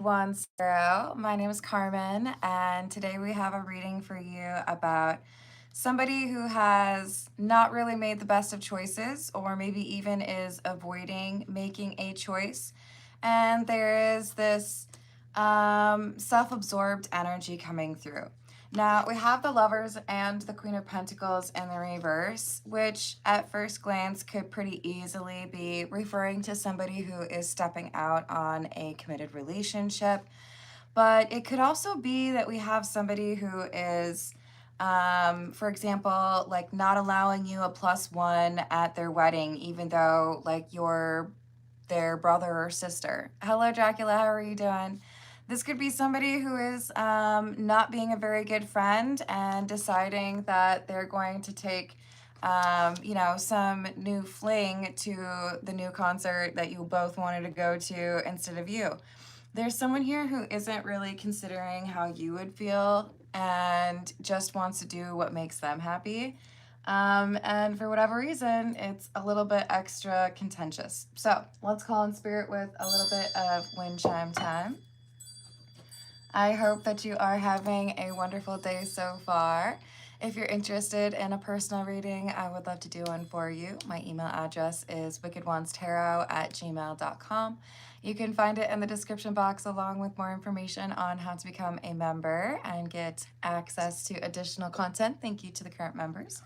One zero. My name is Carmen, and today we have a reading for you about somebody who has not really made the best of choices, or maybe even is avoiding making a choice. And there is this self-absorbed energy coming through. Now, we have the Lovers and the Queen of Pentacles in the reverse, which at first glance could pretty easily be referring to somebody who is stepping out on a committed relationship. But it could also be that we have somebody who is, for example, like not allowing you a +1 at their wedding, even though like you're their brother or sister. Hello, Dracula, how are you doing? This could be somebody who is not being a very good friend and deciding that they're going to take, some new fling to the new concert that you both wanted to go to instead of you. There's someone here who isn't really considering how you would feel and just wants to do what makes them happy. And for whatever reason, it's a little bit extra contentious. So let's call in spirit with a little bit of wind chime time. I hope that you are having a wonderful day so far. If you're interested in a personal reading, I would love to do one for you. My email address is wickedonestarot@gmail.com. You can find it in the description box along with more information on how to become a member and get access to additional content. Thank you to the current members.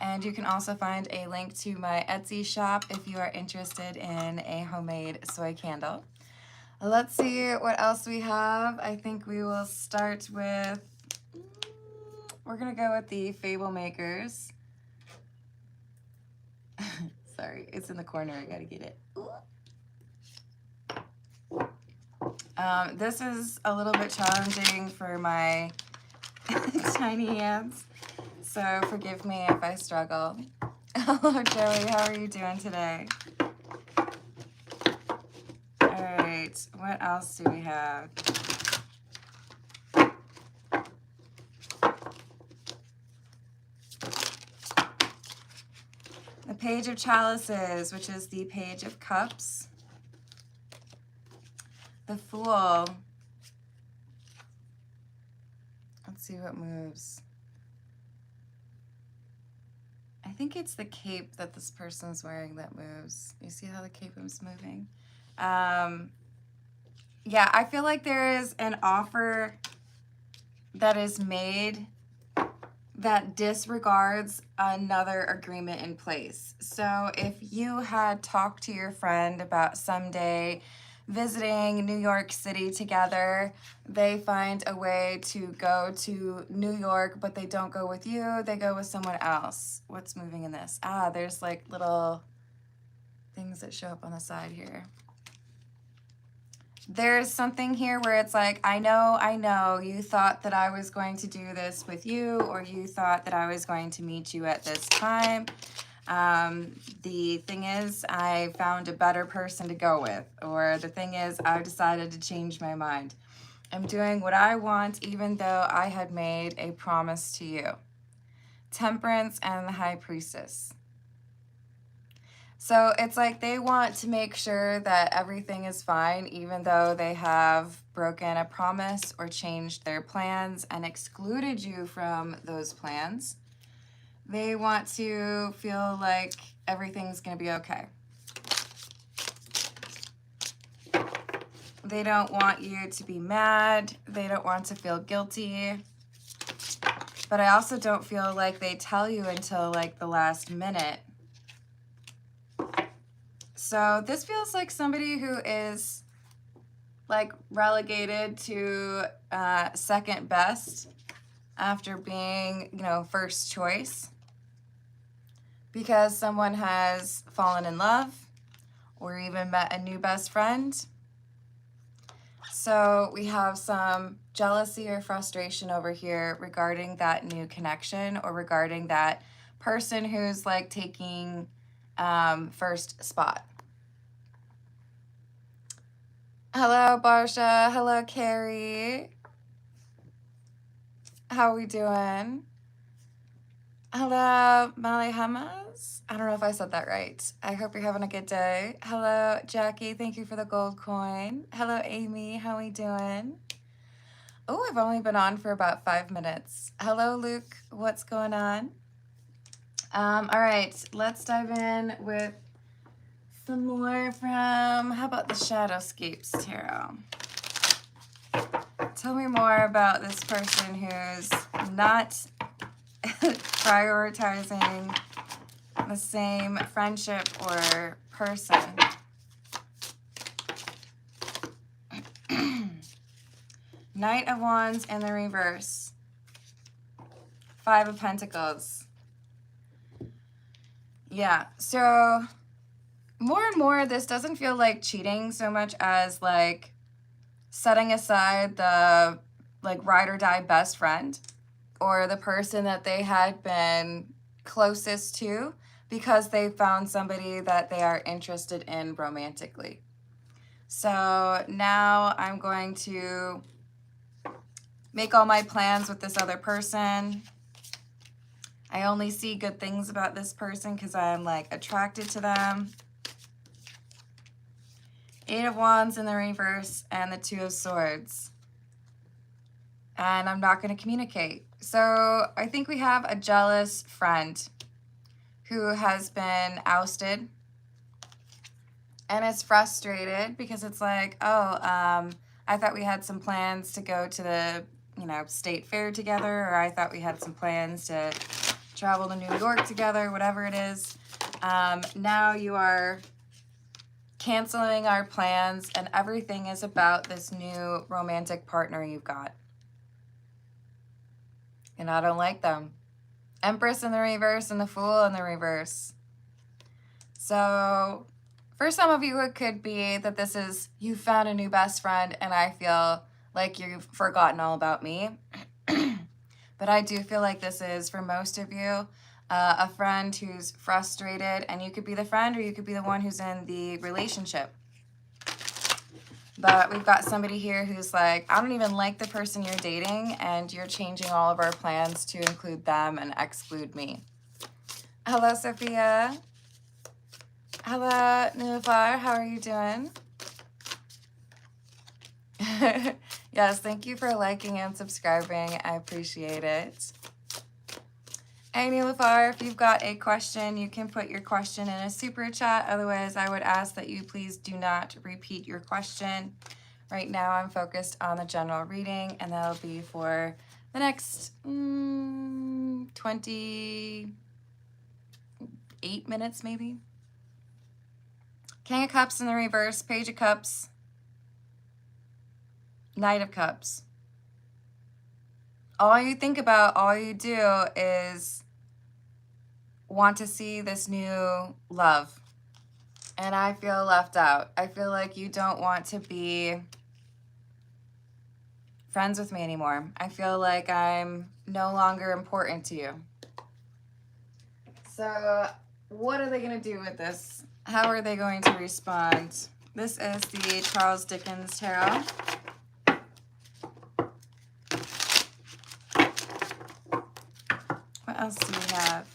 And you can also find a link to my Etsy shop if you are interested in a homemade soy candle. Let's see what else we have. I think we will start with, we're going to go with the Fable Makers. Sorry, it's in the corner. I got to get it. This is a little bit challenging for my tiny hands, so forgive me if I struggle. Hello, Joey. How are you doing today? All right, what else do we have? The Page of Chalices, which is the Page of Cups. The Fool. Let's see what moves. I think it's the cape that this person's wearing that moves. You see how the cape is moving? Yeah, I feel like there is an offer that is made that disregards another agreement in place. So if you had talked to your friend about someday visiting New York City together, they find a way to go to New York, but they don't go with you, they go with someone else. What's moving in this? There's like little things that show up on the side here. There's something here where it's like, I know, you thought that I was going to do this with you, or you thought that I was going to meet you at this time. The thing is, I found a better person to go with, or the thing is, I decided to change my mind. I'm doing what I want, even though I had made a promise to you. Temperance and the High Priestess. So it's like they want to make sure that everything is fine, even though they have broken a promise or changed their plans and excluded you from those plans. They want to feel like everything's going to be okay. They don't want you to be mad. They don't want to feel guilty. But I also don't feel like they tell you until like the last minute. So this feels like somebody who is like relegated to second best after being, first choice, because someone has fallen in love or even met a new best friend. So we have some jealousy or frustration over here regarding that new connection, or regarding that person who's like taking first spot. Hello, Barsha. Hello, Carrie. How we doing? Hello, Malihamas. I don't know if I said that right. I hope you're having a good day. Hello, Jackie. Thank you for the gold coin. Hello, Amy. How we doing? Oh, I've only been on for about 5 minutes. Hello, Luke. What's going on? All right, let's dive in with some more from, how about the Shadowscapes Tarot? Tell me more about this person who's not prioritizing the same friendship or person. Knight of Wands in the reverse. 5 of Pentacles. Yeah, so more and more this doesn't feel like cheating so much as like setting aside the like ride or die best friend or the person that they had been closest to because they found somebody that they are interested in romantically. So now I'm going to make all my plans with this other person. I only see good things about this person because I'm like attracted to them. 8 of Wands in the reverse and the 2 of Swords. And I'm not going to communicate. So I think we have a jealous friend who has been ousted and is frustrated because it's like, oh, I thought we had some plans to go to the, state fair together, or I thought we had some plans to travel to New York together, whatever it is. Now you are canceling our plans and everything is about this new romantic partner you've got. And I don't like them. Empress in the reverse and the Fool in the reverse. So for some of you, it could be that this is, you found a new best friend and I feel like you've forgotten all about me. But I do feel like this is, for most of you, a friend who's frustrated, and you could be the friend or you could be the one who's in the relationship. But we've got somebody here who's like, I don't even like the person you're dating, and you're changing all of our plans to include them and exclude me. Hello, Sophia. Hello, Nilufar. How are you doing? Yes, thank you for liking and subscribing. I appreciate it. Hey, Nilufar, if you've got a question, you can put your question in a super chat. Otherwise, I would ask that you please do not repeat your question. Right now, I'm focused on the general reading, and that'll be for the next 28 minutes, maybe. King of Cups in the reverse, Page of Cups, Knight of Cups. All you think about, all you do is want to see this new love. And I feel left out. I feel like you don't want to be friends with me anymore. I feel like I'm no longer important to you. So what are they going to do with this? How are they going to respond? This is the Charles Dickens Tarot. What else do we have?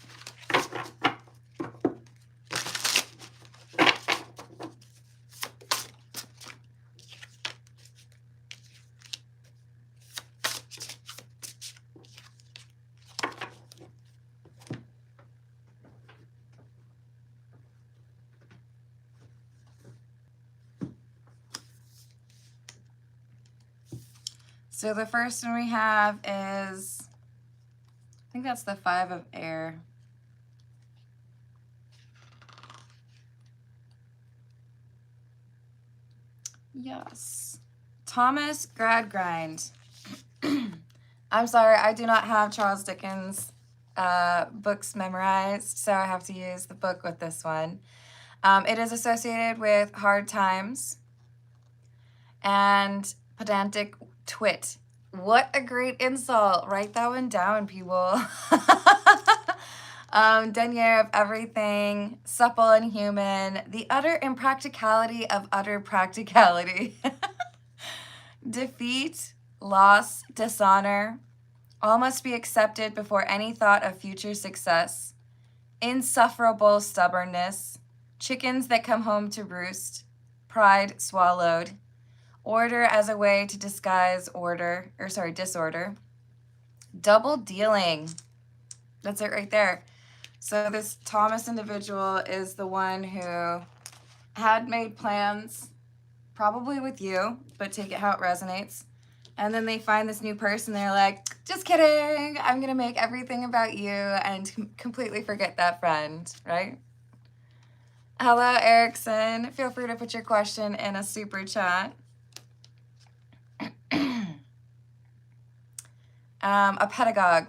So the first one we have is, I think that's the 5 of Air. Yes. Thomas Gradgrind. I'm sorry, I do not have Charles Dickens books memorized, so I have to use the book with this one. It is associated with hard times and pedantic twit. What a great insult. Write that one down, people. Denier of everything, supple and human, the utter impracticality of utter practicality. Defeat, loss, dishonor, All must be accepted before any thought of future success. Insufferable stubbornness. Chickens that come home to roost. Pride swallowed. Order as a way to disguise disorder. Double dealing. That's it right there. So this Thomas individual is the one who had made plans, probably with you, but take it how it resonates. And then they find this new person. They're like, just kidding. I'm going to make everything about you and completely forget that friend, right? Hello, Erickson. Feel free to put your question in a super chat. A pedagogue.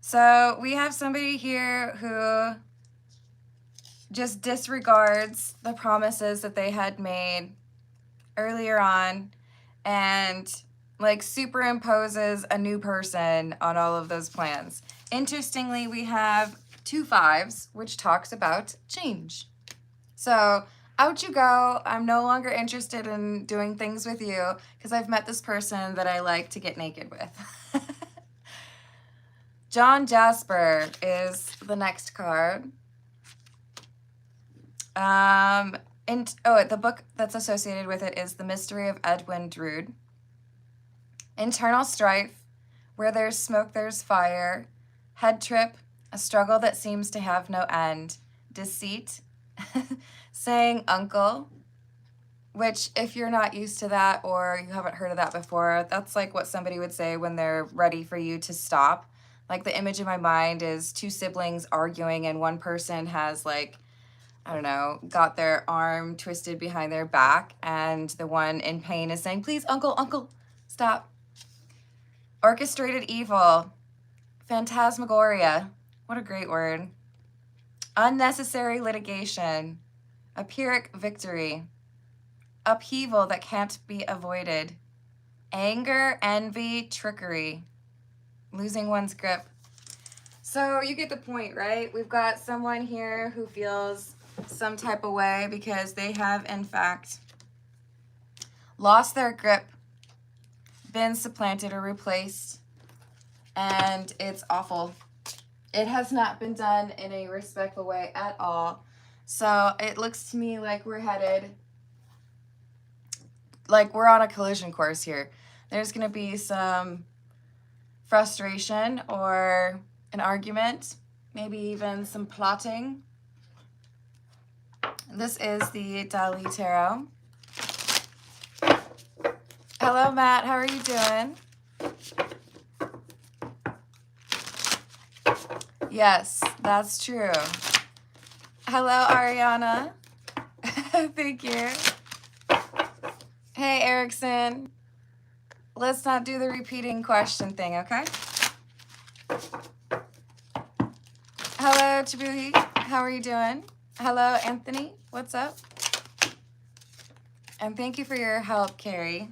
So we have somebody here who just disregards the promises that they had made earlier on and like superimposes a new person on all of those plans. Interestingly, we have 2 5s, which talks about change. So out you go. I'm no longer interested in doing things with you because I've met this person that I like to get naked with. John Jasper is the next card. The book that's associated with it is The Mystery of Edwin Drood. Internal strife. Where there's smoke, there's fire. Head trip. A struggle that seems to have no end. Deceit. Saying uncle, which if you're not used to that or you haven't heard of that before, that's like what somebody would say when they're ready for you to stop. Like the image in my mind is 2 siblings arguing and one person has like, I don't know, got their arm twisted behind their back and the one in pain is saying, please, uncle, stop. Orchestrated evil. Phantasmagoria. What a great word. Unnecessary litigation. A Pyrrhic victory. Upheaval that can't be avoided. Anger, envy, trickery. Losing one's grip. So you get the point, right? We've got someone here who feels some type of way because they have, in fact, lost their grip, been supplanted or replaced, and it's awful. It has not been done in a respectful way at all. So it looks to me like we're headed, like we're on a collision course here. There's going to be some frustration or an argument, maybe even some plotting. This is the Dali Tarot. Hello, Matt. How are you doing? Yes, that's true. Hello, Ariana. Thank you. Hey, Erickson. Let's not do the repeating question thing, okay? Hello, Chibuhi. How are you doing? Hello, Anthony. What's up? And thank you for your help, Carrie.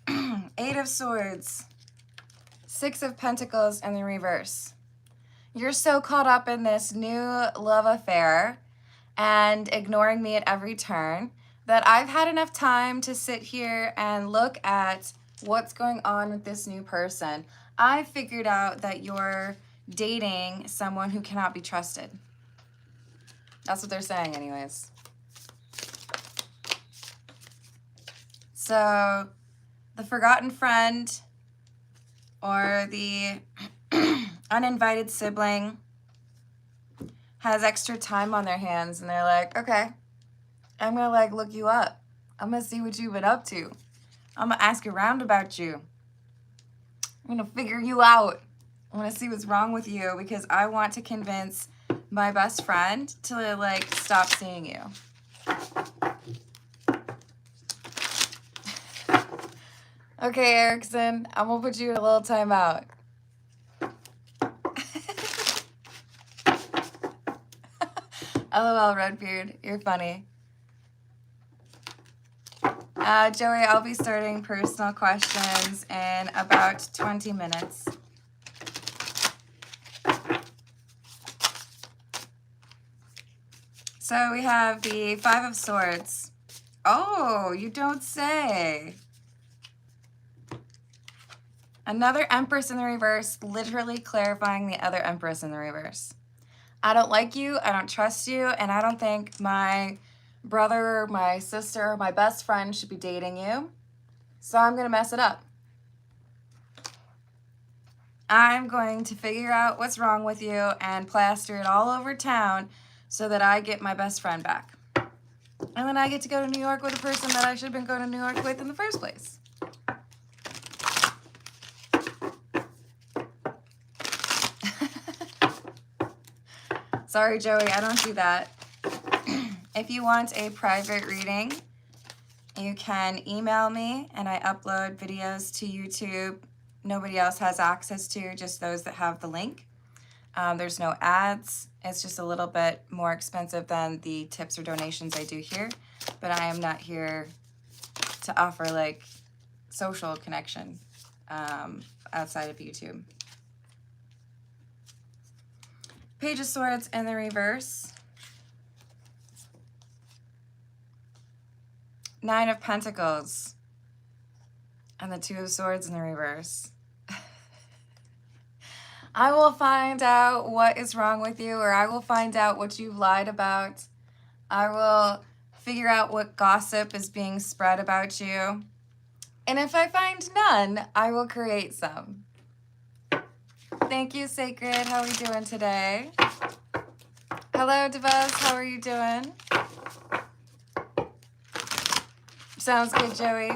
8 of Swords. 6 of Pentacles in the reverse. You're so caught up in this new love affair and ignoring me at every turn that I've had enough time to sit here and look at what's going on with this new person. I figured out that you're dating someone who cannot be trusted. That's what they're saying anyways. So the forgotten friend or the uninvited sibling has extra time on their hands and they're like, okay, I'm gonna like look you up. I'm gonna see what you've been up to. I'm gonna ask around about you. I'm gonna figure you out. I wanna see what's wrong with you because I want to convince my best friend to like stop seeing you. Okay, Erickson, I'm gonna put you in a little timeout. LOL, Redbeard, you're funny. Joey, I'll be starting personal questions in about 20 minutes. So we have the 5 of Swords. Oh, you don't say. Another Empress in the reverse, literally clarifying the other Empress in the reverse. I don't like you, I don't trust you, and I don't think my brother, my sister, my best friend should be dating you. So I'm going to mess it up. I'm going to figure out what's wrong with you and plaster it all over town so that I get my best friend back. And then I get to go to New York with a person that I should have been going to New York with in the first place. Sorry, Joey, I don't do that. If you want a private reading, you can email me, and I upload videos to YouTube. Nobody else has access to, just those that have the link. There's no ads. It's just a little bit more expensive than the tips or donations I do here, but I am not here to offer like social connection outside of YouTube. Page of Swords in the reverse. Nine of Pentacles. And the Two of Swords in the reverse. I will find out what is wrong with you, or I will find out what you've lied about. I will figure out what gossip is being spread about you. And if I find none, I will create some. Thank you, Sacred. How are we doing today? Hello, Devos. How are you doing? Sounds good, Joey.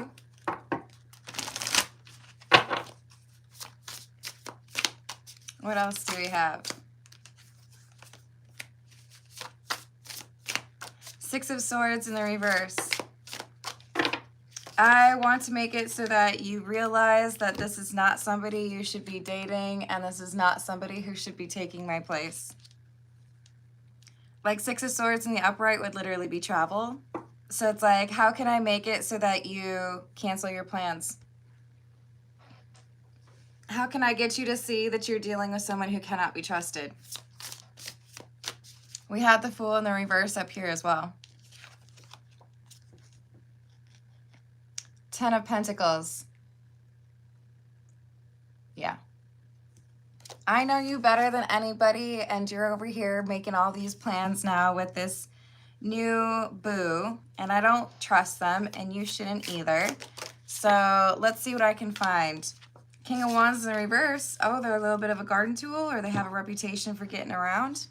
What else do we have? Six of Swords in the reverse. I want to make it so that you realize that this is not somebody you should be dating, and this is not somebody who should be taking my place. Like Six of Swords in the upright would literally be travel. So it's like, how can I make it so that you cancel your plans? How can I get you to see that you're dealing with someone who cannot be trusted? We had the Fool in the reverse up here as well. Ten of Pentacles. Yeah. I know you better than anybody, and you're over here making all these plans now with this new boo, and I don't trust them, and you shouldn't either. So let's see what I can find. King of Wands in the reverse. Oh, they're a little bit of a garden tool, or they have a reputation for getting around.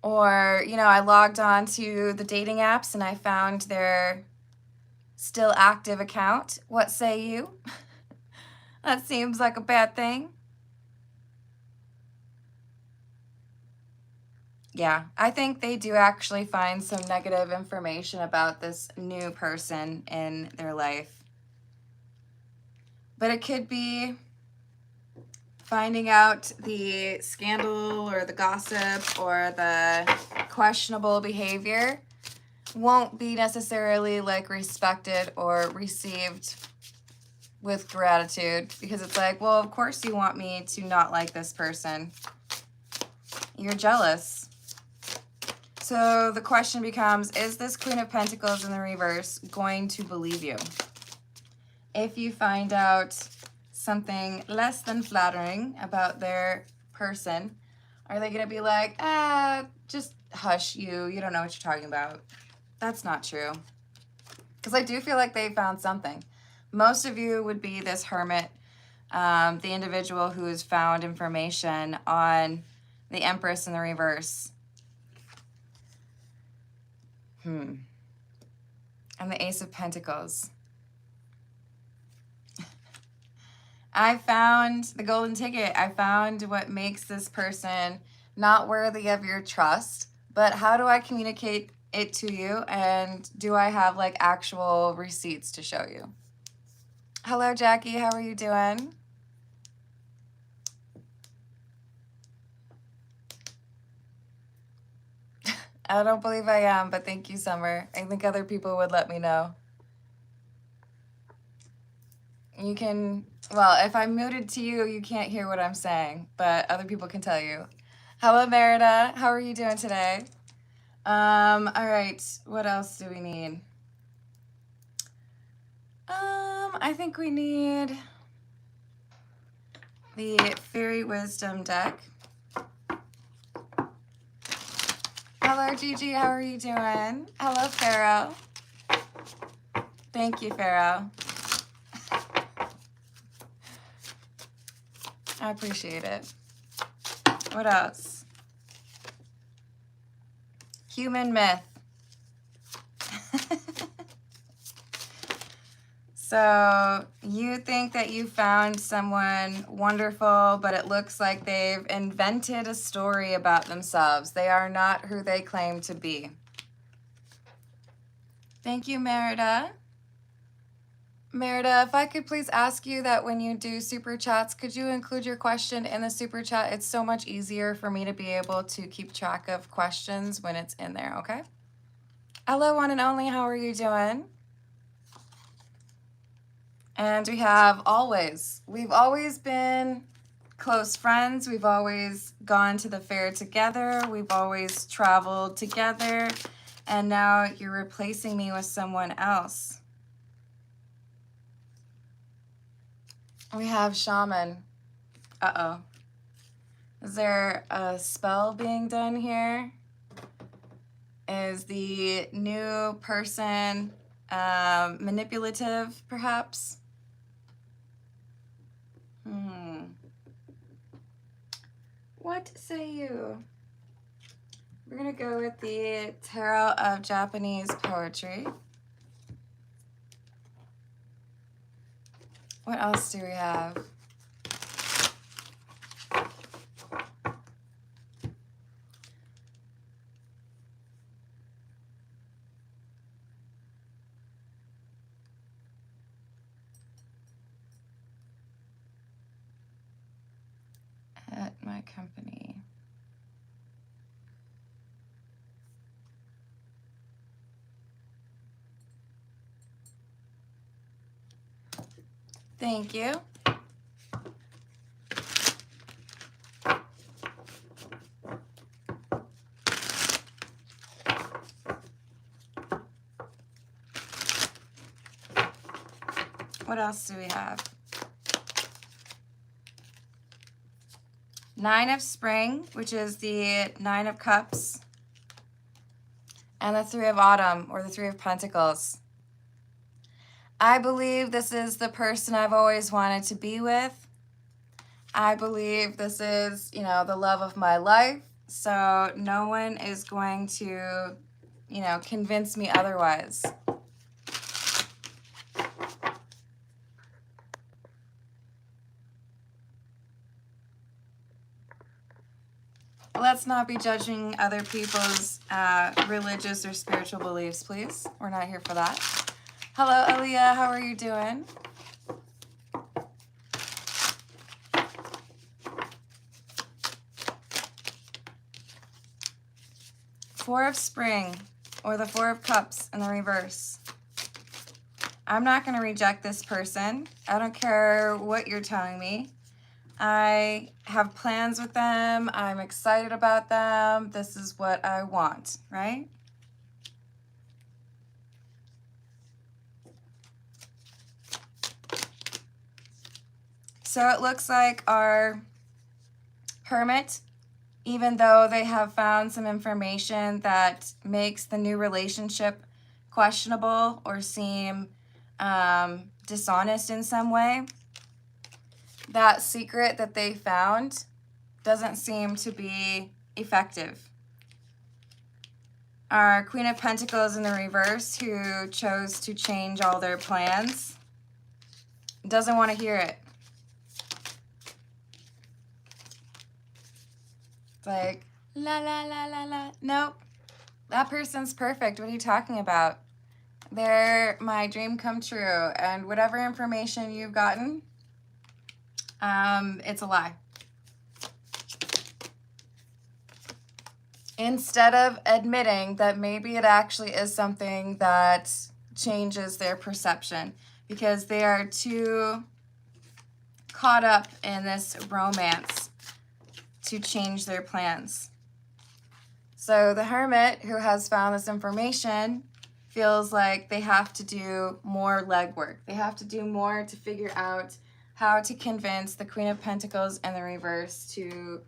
Or, you know, I logged on to the dating apps and I found their still active account. What say you? That seems like a bad thing. Yeah, I think they do actually find some negative information about this new person in their life. But it could be finding out the scandal or the gossip or the questionable behavior won't be necessarily like respected or received with gratitude, because it's like, well, of course you want me to not like this person. You're jealous. So the question becomes, is this Queen of Pentacles in the reverse going to believe you? If you find out something less than flattering about their person, are they going to be like, just hush you don't know what you're talking about? That's not true. Because I do feel like they found something. Most of you would be this hermit, the individual who has found information on the Empress in the reverse. And the Ace of Pentacles. I found the golden ticket. I found what makes this person not worthy of your trust, but how do I communicate it to you, and do I have like actual receipts to show you? Hello, Jackie. How are you doing? I don't believe I am, but thank you, Summer. I think other people would let me know. You can, well, if I'm muted to you, you can't hear what I'm saying, but other people can tell you. Hello, Merida. How are you doing today? All right. What else do we need? I think we need the Fairy Wisdom deck. Hello, Gigi. How are you doing? Hello, Pharaoh. Thank you, Pharaoh. I appreciate it. What else? Human myth. So you think that you found someone wonderful, but it looks like they've invented a story about themselves. They are not who they claim to be. Thank you, Merida. Merida, if I could please ask you that when you do super chats, could you include your question in the super chat? It's so much easier for me to be able to keep track of questions when it's in there, okay? Hello, one and only. How are you doing? And we have always. We've always been close friends. We've always gone to the fair together. We've always traveled together. And now you're replacing me with someone else. We have shaman. Uh-oh. Is there a spell being done here? Is the new person manipulative, perhaps? What say you? We're going to go with the Tarot of Japanese Poetry. What else do we have? At my company. Thank you. What else do we have? Nine of Spring, which is the Nine of Cups, and the Three of Autumn, or the Three of Pentacles. I believe this is the person I've always wanted to be with. I believe this is, you know, the love of my life. So no one is going to, you know, convince me otherwise. Let's not be judging other people's religious or spiritual beliefs, please. We're not here for that. Hello, Aaliyah. How are you doing? Four of Spring, or the Four of Cups in the reverse. I'm not going to reject this person. I don't care what you're telling me. I have plans with them. I'm excited about them. This is what I want, right? So it looks like our Hermit, even though they have found some information that makes the new relationship questionable or seem dishonest in some way, that secret that they found doesn't seem to be effective. Our Queen of Pentacles in the reverse, who chose to change all their plans, doesn't want to hear it. It's like, la, la, la, la, la. Nope. That person's perfect. What are you talking about? They're my dream come true. And whatever information you've gotten, it's a lie. Instead of admitting that maybe it actually is something that changes their perception, because they are too caught up in this romance to change their plans. So the Hermit, who has found this information, feels like they have to do more legwork. They have to do more to figure out how to convince the Queen of Pentacles in the reverse to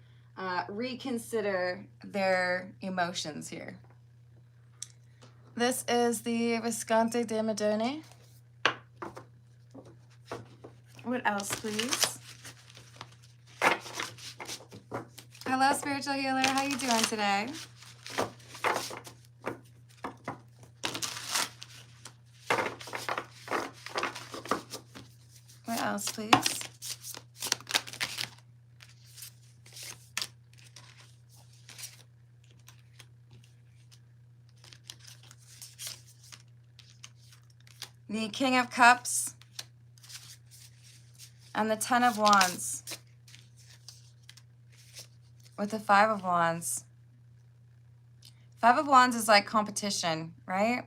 reconsider their emotions here. This is the Visconti de Madone. What else, please? Hello, spiritual healer. How you doing today? What else, please? The King of Cups and the Ten of Wands with the Five of Wands. Five of Wands is like competition, right?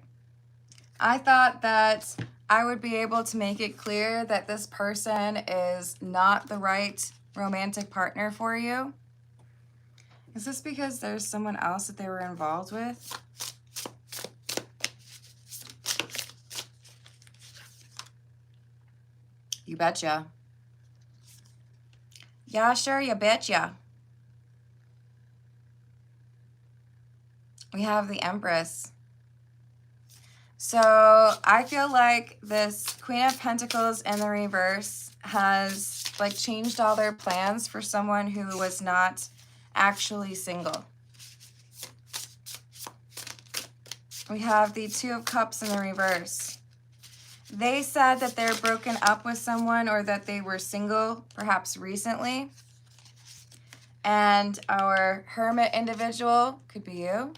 I thought that I would be able to make it clear that this person is not the right romantic partner for you. Is this because there's someone else that they were involved with? You betcha. Yeah, sure, you betcha. We have the Empress. So I feel like this Queen of Pentacles in the reverse has like changed all their plans for someone who was not actually single. We have the Two of Cups in the reverse. They said that they're broken up with someone or that they were single, perhaps recently. And our Hermit individual, could be you,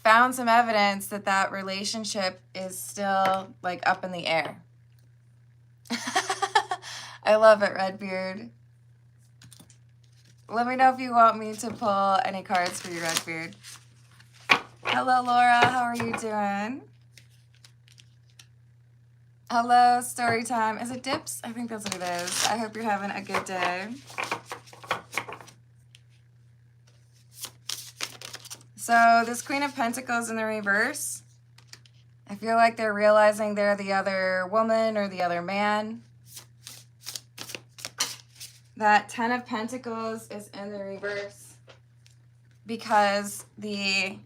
found some evidence that that relationship is still like up in the air. I love it, Redbeard. Let me know if you want me to pull any cards for you, Redbeard. Hello, Laura. How are you doing? Hello, story time. Is it Dips? I think that's what it is. I hope you're having a good day. So this Queen of Pentacles in the reverse, I feel like they're realizing they're the other woman or the other man. That Ten of Pentacles is in the reverse because the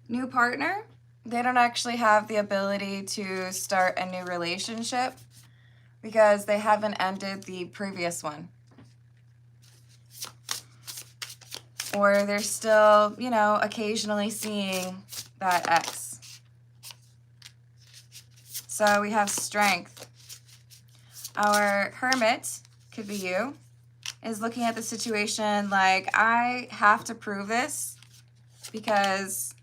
new partner, they don't actually have the ability to start a new relationship because they haven't ended the previous one. Or they're still, you know, occasionally seeing that ex. So we have Strength. Our Hermit, could be you, is looking at the situation like, I have to prove this because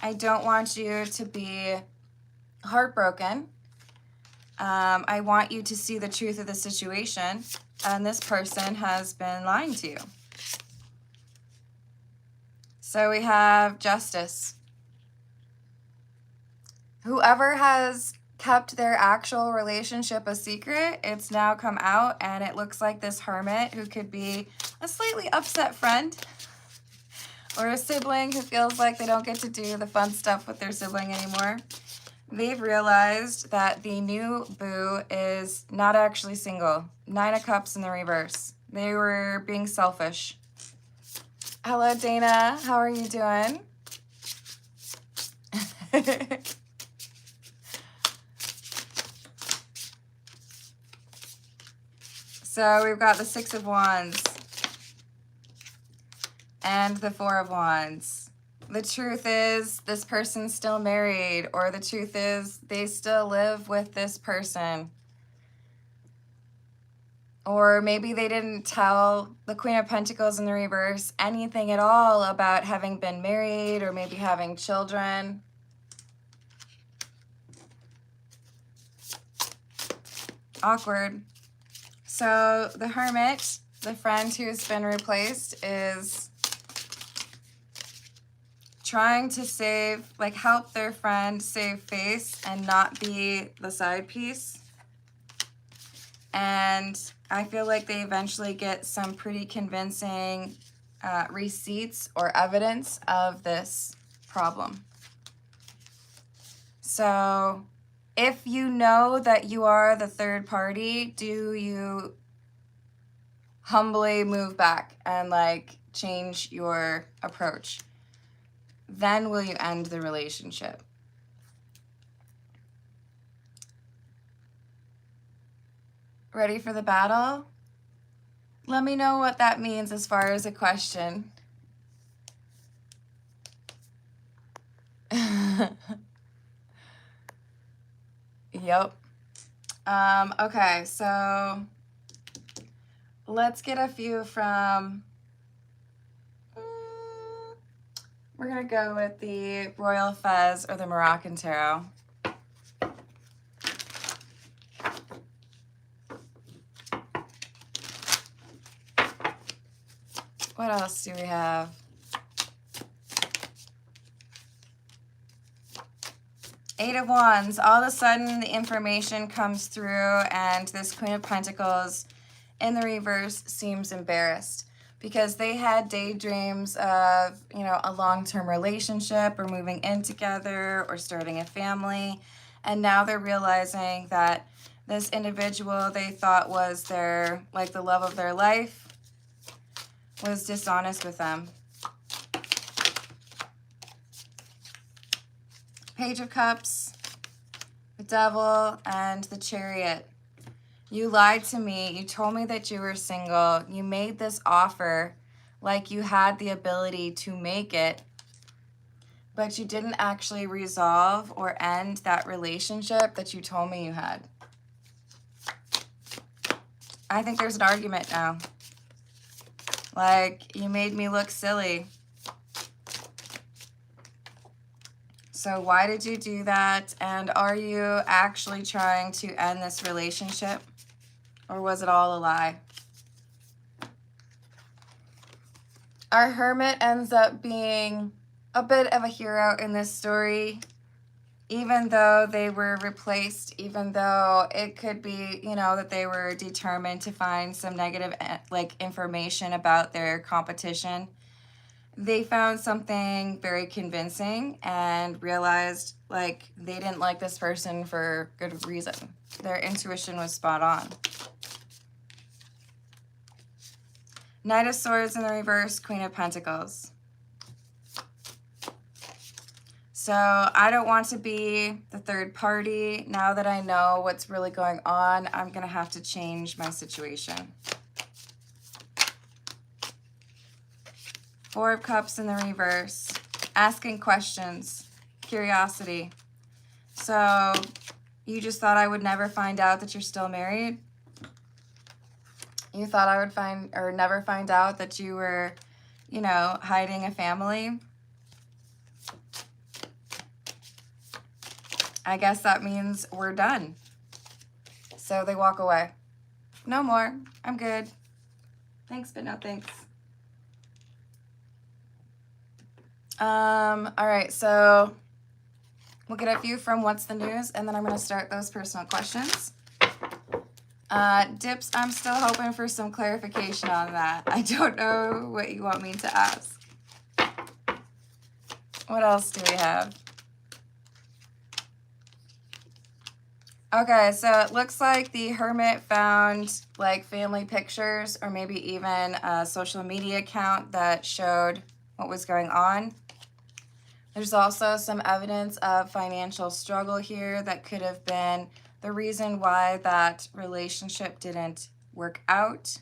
I don't want you to be heartbroken. I want you to see the truth of the situation, and this person has been lying to you. So we have Justice. Whoever has kept their actual relationship a secret, it's now come out, and it looks like this Hermit, who could be a slightly upset friend or a sibling who feels like they don't get to do the fun stuff with their sibling anymore. They've realized that the new boo is not actually single. Nine of Cups in the reverse. They were being selfish. Hello, Dana. How are you doing? So we've got the Six of Wands and the Four of Wands. The truth is this person's still married, or the truth is they still live with this person. Or maybe they didn't tell the Queen of Pentacles in the reverse anything at all about having been married or maybe having children. Awkward. So the Hermit, the friend who's been replaced, is trying to save, like help their friend save face and not be the side piece. And I feel like they eventually get some pretty convincing receipts or evidence of this problem. So if you know that you are the third party, do you humbly move back and like change your approach? Then will you end the relationship? Ready for the battle? Let me know what that means as far as a question. Yep. Okay, so let's get a few from, we're going to go with the Royal Fez or the Moroccan Tarot. What else do we have? Eight of Wands. All of a sudden, the information comes through, and this Queen of Pentacles in the reverse seems embarrassed because they had daydreams of, you know, a long-term relationship or moving in together or starting a family. And now they're realizing that this individual they thought was their, like, the love of their life was dishonest with them. Page of Cups, the Devil, and the Chariot. You lied to me. You told me that you were single. You made this offer like you had the ability to make it, but you didn't actually resolve or end that relationship that you told me you had. I think there's an argument now. Like, you made me look silly. So why did you do that? And are you actually trying to end this relationship? Or was it all a lie? Our Hermit ends up being a bit of a hero in this story, even though they were replaced, even though it could be, you know, that they were determined to find some negative, like, information about their competition. They found something very convincing and realized, like, they didn't like this person for good reason. Their intuition was spot on. Knight of Swords in the reverse, Queen of Pentacles. So I don't want to be the third party. Now that I know what's really going on, I'm going to have to change my situation. Four of Cups in the reverse. Asking questions. Curiosity. So you just thought I would never find out that you're still married? You thought I would never find out that you were, you know, hiding a family? I guess that means we're done. So they walk away. No more. I'm good. Thanks, but no thanks. All right, so we'll get a few from What's the News, and then I'm going to start those personal questions. Dips, I'm still hoping for some clarification on that. I don't know what you want me to ask. What else do we have? Okay, so it looks like the Hermit found, like, family pictures or maybe even a social media account that showed what was going on. There's also some evidence of financial struggle here that could have been the reason why that relationship didn't work out.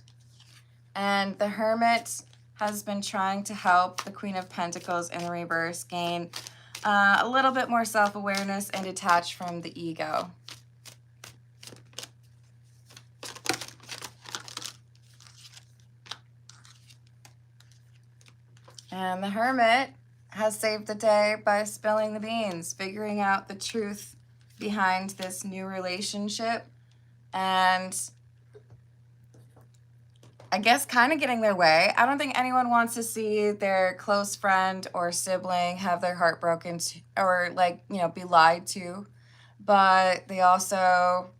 And the Hermit has been trying to help the Queen of Pentacles in the reverse gain a little bit more self-awareness and detach from the ego. And the Hermit has saved the day by spilling the beans, figuring out the truth behind this new relationship, and I guess kind of getting their way. I don't think anyone wants to see their close friend or sibling have their heart broken or, like, you know, be lied to, but they also,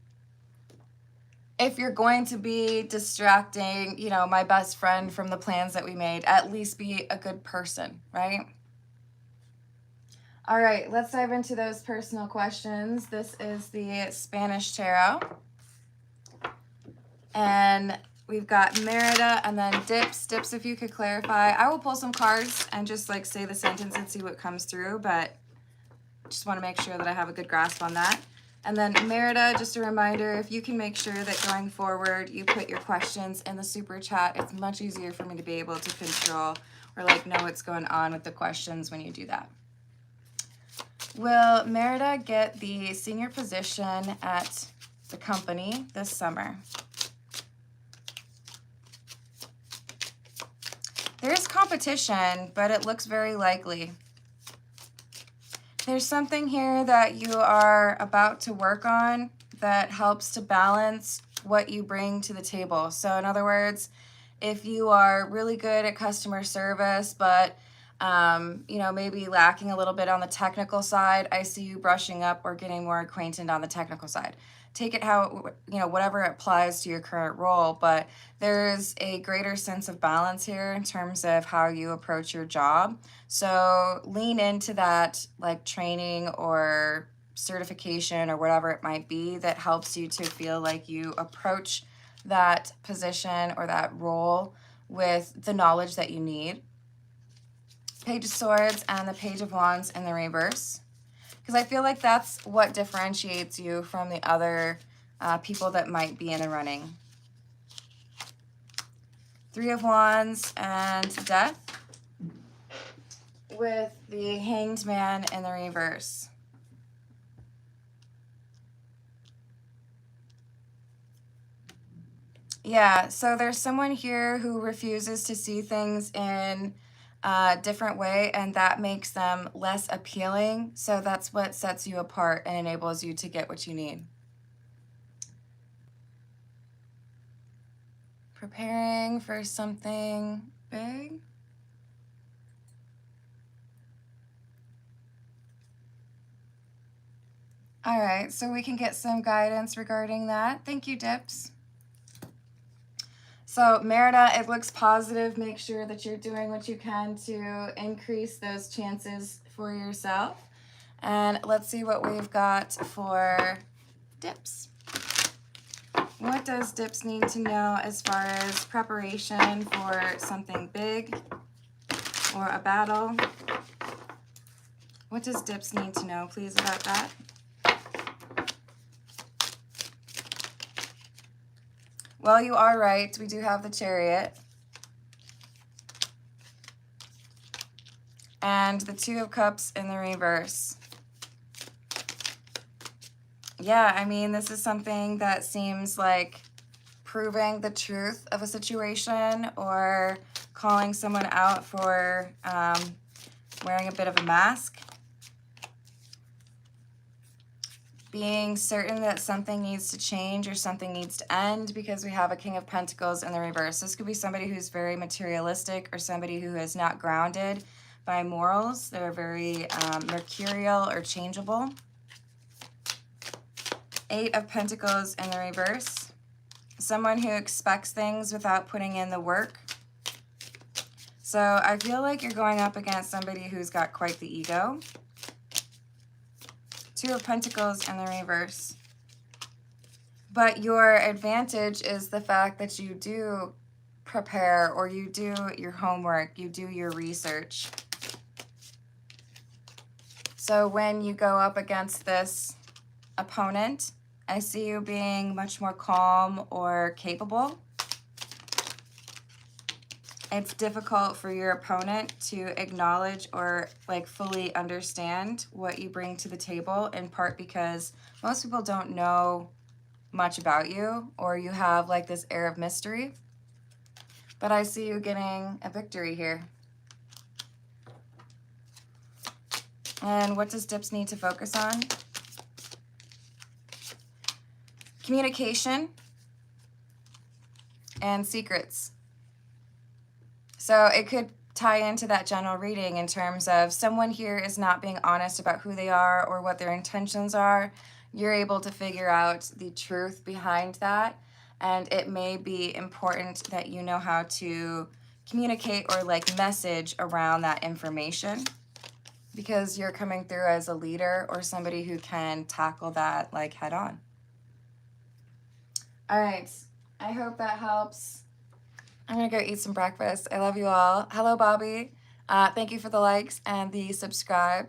if you're going to be distracting, you know, my best friend from the plans that we made, at least be a good person, right? All right, let's dive into those personal questions. This is the Spanish Tarot. And we've got Merida and then Dips. Dips, if you could clarify. I will pull some cards and just like say the sentence and see what comes through, but just want to make sure that I have a good grasp on that. And then Merida, just a reminder, if you can make sure that going forward you put your questions in the super chat, it's much easier for me to be able to control or like know what's going on with the questions when you do that. Will Merida get the senior position at the company this summer? There's competition, but it looks very likely. There's something here that you are about to work on that helps to balance what you bring to the table. So in other words, if you are really good at customer service, but you know, maybe lacking a little bit on the technical side, I see you brushing up or getting more acquainted on the technical side. Take it how, you know, whatever applies to your current role, but there's a greater sense of balance here in terms of how you approach your job. So lean into that like training or certification or whatever it might be that helps you to feel like you approach that position or that role with the knowledge that you need. Page of Swords and the Page of Wands in the reverse. Because I feel like that's what differentiates you from the other people that might be in the running. Three of Wands and Death with the Hanged Man in the reverse. Yeah, so there's someone here who refuses to see things in a different way, and that makes them less appealing. So that's what sets you apart and enables you to get what you need. Preparing for something big. All right, so we can get some guidance regarding that. Thank you, Dips. So Merida, it looks positive. Make sure that you're doing what you can to increase those chances for yourself. And let's see what we've got for Dips. What does Dips need to know as far as preparation for something big or a battle? What does Dips need to know, please, about that? Well, you are right. We do have the Chariot. And the Two of Cups in the reverse. Yeah, I mean, this is something that seems like proving the truth of a situation or calling someone out for wearing a bit of a mask. Being certain that something needs to change or something needs to end because we have a King of Pentacles in the reverse. This could be somebody who's very materialistic or somebody who is not grounded by morals. They're very mercurial or changeable. Eight of Pentacles in the reverse. Someone who expects things without putting in the work. So I feel like you're going up against somebody who's got quite the ego. Two of Pentacles in the reverse. But your advantage is the fact that you do prepare or you do your homework, you do your research. So when you go up against this opponent, I see you being much more calm or capable. It's difficult for your opponent to acknowledge or like fully understand what you bring to the table, in part because most people don't know much about you or you have like this air of mystery. But I see you getting a victory here. And what does Dips need to focus on? Communication and secrets. So it could tie into that general reading in terms of someone here is not being honest about who they are or what their intentions are. You're able to figure out the truth behind that. and it may be important that you know how to communicate or like message around that information, because you're coming through as a leader or somebody who can tackle that like head on. All right, I hope that helps. I'm gonna go eat some breakfast. I love you all. Hello, Bobby. Thank you for the likes and the subscribes.